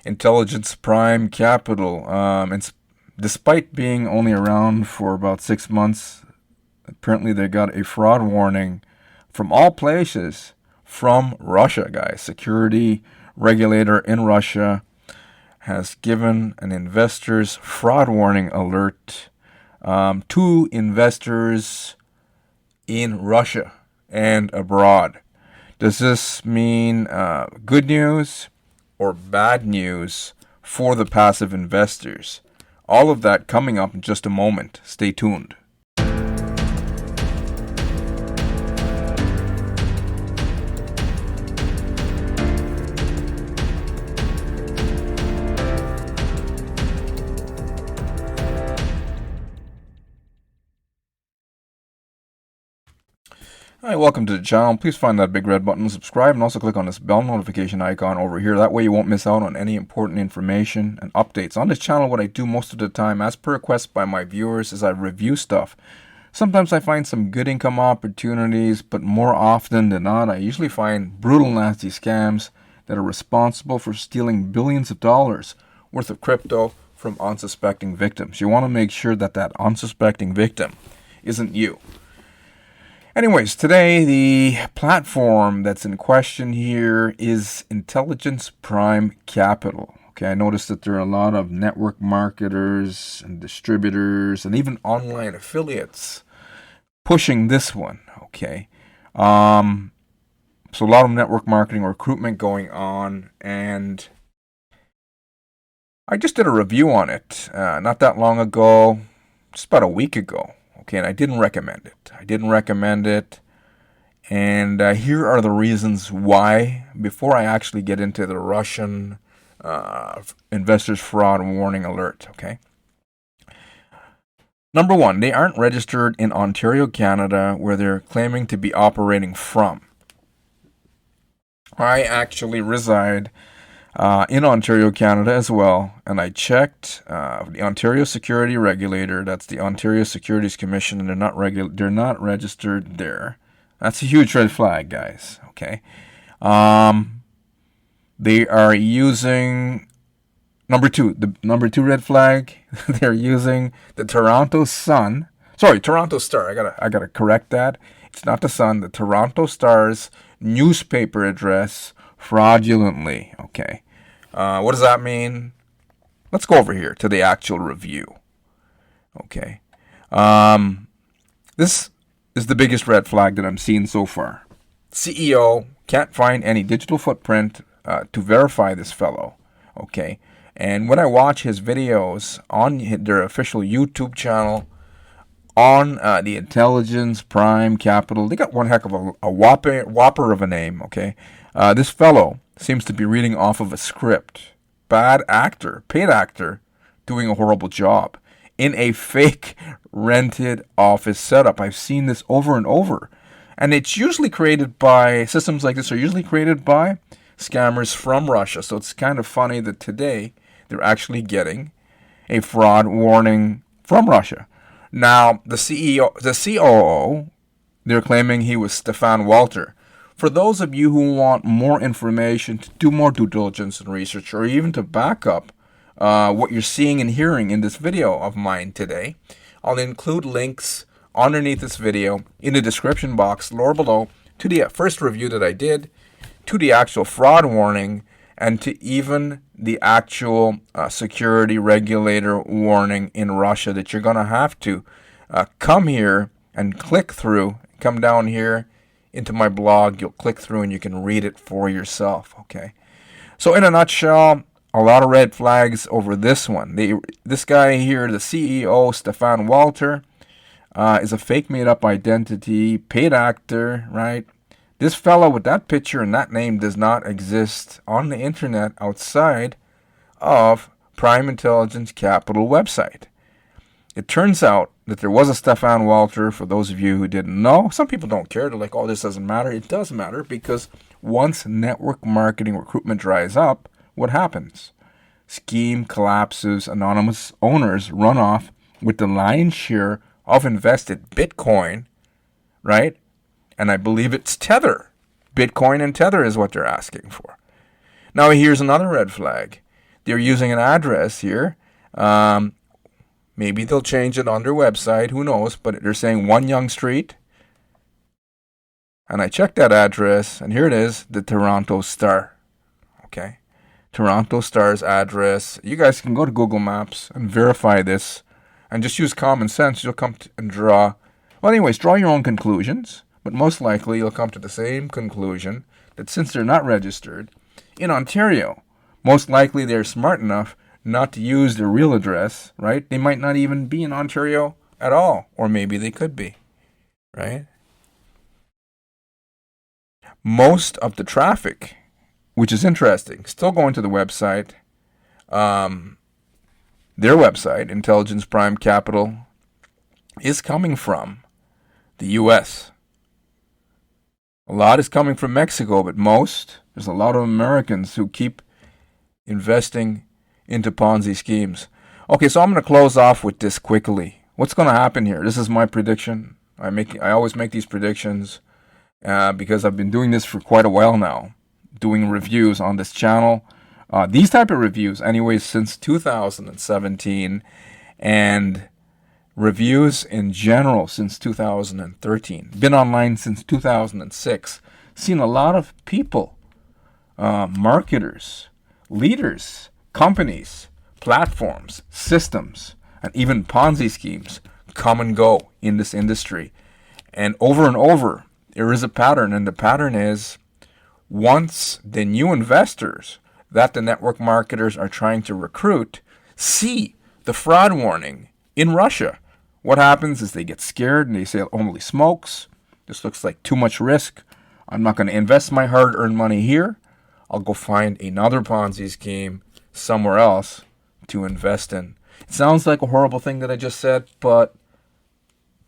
Intelligence Prime Capital. Despite being only around for about 6 months, apparently they got a fraud warning from all places from Russia, guys. Security regulator in Russia has given an investors fraud warning alert to investors in Russia and abroad. Does this mean good news or bad news for the passive investors? All of that coming up in just a moment. Stay tuned. Hi, welcome to the channel. Please find that big red button, subscribe, and also click on this bell notification icon over here. That way you won't miss out on any important information and updates. On this channel, what I do most of the time, as per request by my viewers, is I review stuff. Sometimes I find some good income opportunities, but more often than not, I usually find brutal, nasty scams that are responsible for stealing billions of dollars worth of crypto from unsuspecting victims. You want to make sure that that unsuspecting victim isn't you. Anyways, today the platform that's in question here is Intelligence Prime Capital. Okay, I noticed that there are a lot of network marketers and distributors and even online affiliates pushing this one. Okay, so a lot of network marketing recruitment going on, and I just did a review on it not that long ago, just about a week ago. Okay, and I didn't recommend it. And here are the reasons why, before I actually get into the Russian investors fraud warning alert. Okay. Number one, they aren't registered in Ontario, Canada, where they're claiming to be operating from. I actually reside in Ontario, Canada as well, and I checked the Ontario Security Regulator. That's the Ontario Securities Commission, and they're not registered there. That's a huge red flag, guys. Okay, they are using the number two red flag. They're using the Toronto Star. I gotta correct that. It's not the Sun. The Toronto Star's newspaper address fraudulently. Okay. What does that mean? Let's go over here to the actual review. Okay. This is the biggest red flag that I'm seeing so far. CEO can't find any digital footprint to verify this fellow. Okay. And when I watch his videos on their official YouTube channel, on the Intelligence Prime Capital, they got one heck of a whopper of a name. Okay. This fellow seems to be reading off of a script. Paid actor, doing a horrible job in a fake rented office setup. I've seen this over and over. And it's usually created by, systems like this are usually created by scammers from Russia. So it's kind of funny that today they're actually getting a fraud warning from Russia. Now, the COO, they're claiming he was Stefan Walter. For those of you who want more information, to do more due diligence and research, or even to back up what you're seeing and hearing in this video of mine today, I'll include links underneath this video in the description box lower below to the first review that I did, to the actual fraud warning, and to even the actual security regulator warning in Russia that you're going to have to come here and click through, come down here into my blog. You'll click through and you can read it for yourself. Okay. So in a nutshell, a lot of red flags over this one. This guy here, the CEO, Stefan Walter, is a fake made-up identity, paid actor, right? This fellow with that picture and that name does not exist on the internet outside of Prime Intelligence Capital website. It turns out that there was a Stefan Walter, for those of you who didn't know. Some people don't care. They're like, oh, this doesn't matter. It does matter, because once network marketing recruitment dries up, what happens? Scheme collapses, anonymous owners run off with the lion's share of invested Bitcoin, right? And I believe it's Tether. Bitcoin and Tether is what they're asking for. Now here's another red flag. they're using an address here. Maybe they'll change it on their website. Who knows? But they're saying 1 Yonge Street. And I checked that address, and here it is, the Toronto Star. Okay. Toronto Star's address. You guys can go to Google Maps and verify this. And just use common sense. You'll come and draw. Well, anyways, draw your own conclusions. But most likely, you'll come to the same conclusion that since they're not registered in Ontario, most likely they're smart enough not to use their real address, right? They might not even be in Ontario at all. Or maybe they could be, right? Most of the traffic, which is interesting, still going to the website. Their website, Intelligence Prime Capital, is coming from the U.S. A lot is coming from Mexico, but there's a lot of Americans who keep investing into Ponzi schemes. Okay, so I'm going to close off with this quickly. What's going to happen here? This is my prediction. I always make these predictions because I've been doing this for quite a while now, doing reviews on this channel. These type of reviews, anyways, since 2017, and reviews in general since 2013. Been online since 2006. Seen a lot of people, marketers, leaders, companies, platforms, systems, and even Ponzi schemes come and go in this industry. And over, there is a pattern, and the pattern is once the new investors that the network marketers are trying to recruit see the fraud warning in Russia, what happens is they get scared and they say, holy smokes, this looks like too much risk. I'm not going to invest my hard-earned money here. I'll go find another Ponzi scheme somewhere else to invest in. It sounds like a horrible thing that I just said, but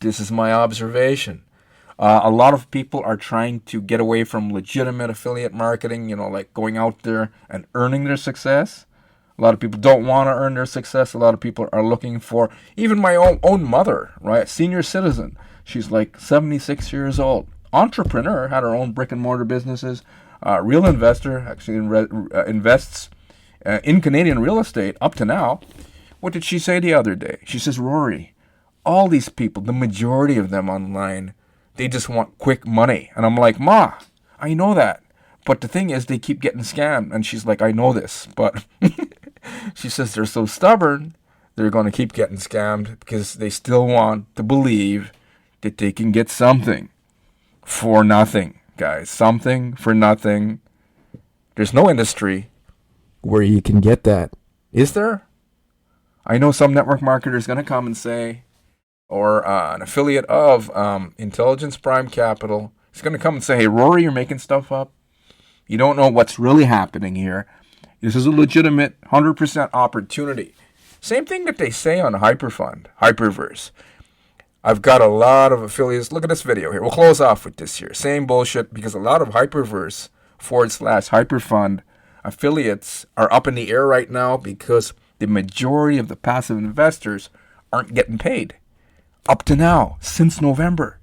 this is my observation. A lot of people are trying to get away from legitimate affiliate marketing, like going out there and earning their success. A lot of people don't want to earn their success. A lot of people are looking for, even my own mother, right? Senior citizen. She's like 76 years old. Entrepreneur, had her own brick and mortar businesses. Real investor, actually invests in Canadian real estate up to now. What did she say the other day? She says, Rory, all these people, the majority of them online, they just want quick money. And I'm like, Ma, I know that. But the thing is, they keep getting scammed. And she's like, I know this. But she says they're so stubborn, they're going to keep getting scammed because they still want to believe that they can get something for nothing, guys. Something for nothing. There's no industry where you can get that. Is there? I know some network marketer is going to come and say, or an affiliate of Intelligence Prime Capital is going to come and say, hey, Rory, you're making stuff up. You don't know what's really happening here. This is a legitimate 100% opportunity. Same thing that they say on Hyperverse. I've got a lot of affiliates. Look at this video here. We'll close off with this here. Same bullshit, because a lot of Hyperverse /Hyperfund affiliates are up in the air right now because the majority of the passive investors aren't getting paid. Up to now, since November,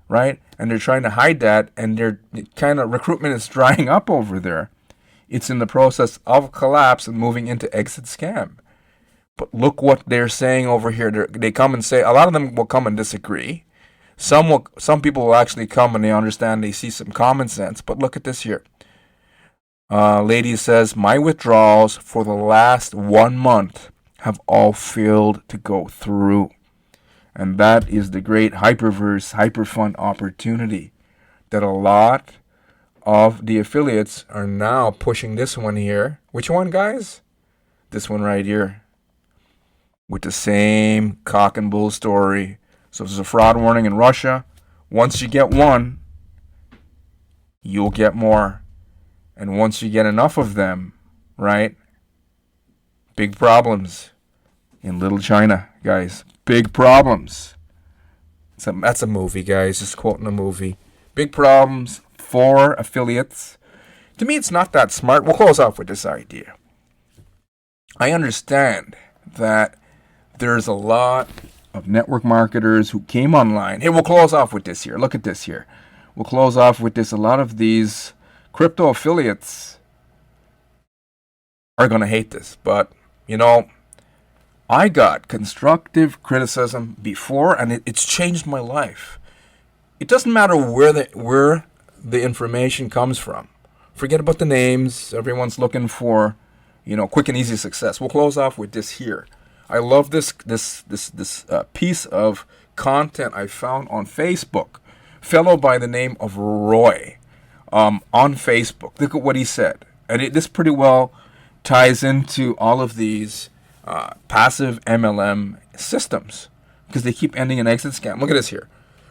right? And they're trying to hide that, and their kind of recruitment is drying up over there. It's in the process of collapse and moving into exit scam. But look what they're saying over here. They come and say, a lot of them will come and disagree. Some people will actually come and they understand, they see some common sense. But look at this here. Lady says, my withdrawals for the last 1 month have all failed to go through. And that is the great Hyperverse, Hyperfund opportunity that a lot of the affiliates are now pushing this one here. Which one, guys? This one right here. With the same cock and bull story. So if there's a fraud warning in Russia, once you get one, you'll get more. And once you get enough of them, right? Big problems in Little China, guys. Big problems. That's a movie, guys. Just quoting a movie. Big problems for affiliates. To me, it's not that smart. We'll close off with this idea. I understand that there's a lot of network marketers who came online. Hey, we'll close off with this here. Look at this here. We'll close off with this. A lot of these crypto affiliates are going to hate this. But, you know, I got constructive criticism before, and it's changed my life. It doesn't matter where the information comes from. Forget about the names. Everyone's looking for, you know, quick and easy success. We'll close off with this here. I love this piece of content I found on Facebook. Fellow by the name of Roy, on Facebook. Look at what he said, and this pretty well ties into all of these passive MLM systems, because they keep ending in exit scam. Look at this here.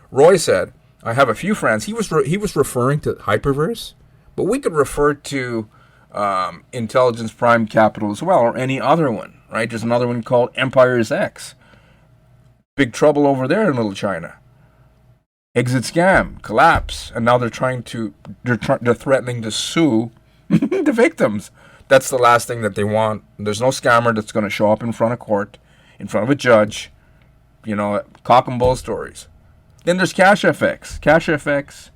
Roy said, "I have a few friends." He was referring to Hyperverse, but we could refer to Intelligence Prime Capital as well, or any other one, right? There's another one called Empire's X. Big trouble over there in Little China. Exit scam, collapse, and now they're threatening to sue the victims. That's the last thing that they want. There's no scammer that's going to show up in front of court, in front of a judge, you know, cock and bull stories. Then there's CashFX. CashFX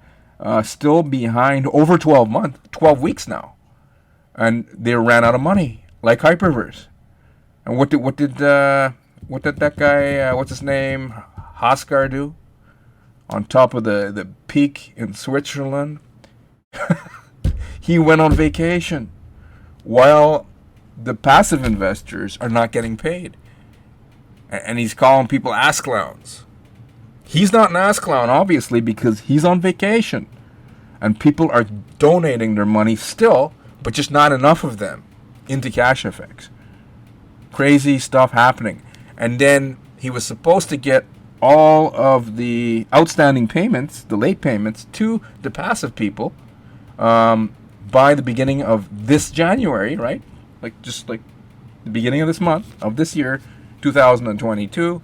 still behind over 12 weeks now, and they ran out of money like Hyperverse. And what did that guy? What's his name? Hoskar do? On top of the peak in Switzerland, he went on vacation while the passive investors are not getting paid. And he's calling people ass clowns. He's not an ass clown, obviously, because he's on vacation. And people are donating their money still, but just not enough of them, into CashFX. Crazy stuff happening. And then he was supposed to get all of the outstanding payments, the late payments, to the passive people by the beginning of this January, right? Just like the beginning of this month, of this year, 2022.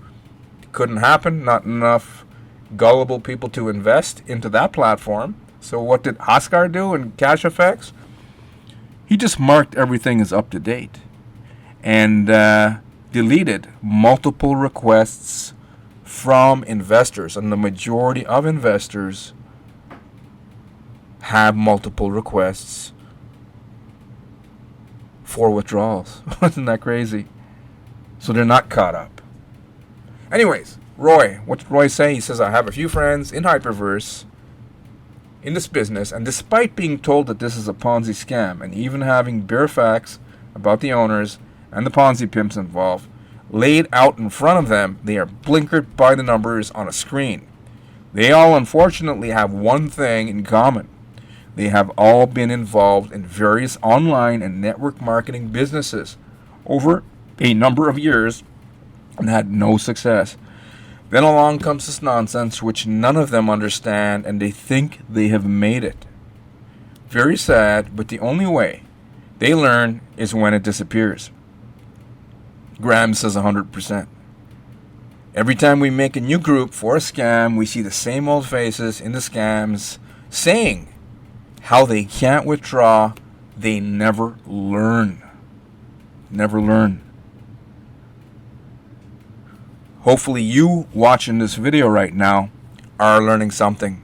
Couldn't happen. Not enough gullible people to invest into that platform. So what did Oscar do in CashFX? He just marked everything as up to date and deleted multiple requests from investors, and the majority of investors have multiple requests for withdrawals. Isn't that crazy? So they're not caught up. Anyways, Roy, what did Roy say? He says, "I have a few friends in Hyperverse in this business, and despite being told that this is a Ponzi scam and even having bare facts about the owners and the Ponzi pimps involved laid out in front of them, they are blinkered by the numbers on a screen. They all unfortunately have one thing in common. They have all been involved in various online and network marketing businesses over a number of years and had no success. Then along comes this nonsense which none of them understand, and they think they have made it. Very sad, but the only way they learn is when it disappears." Graham says 100%. Every time we make a new group for a scam, we see the same old faces in the scams saying how they can't withdraw. They never learn. Never learn. Hopefully you watching this video right now are learning something.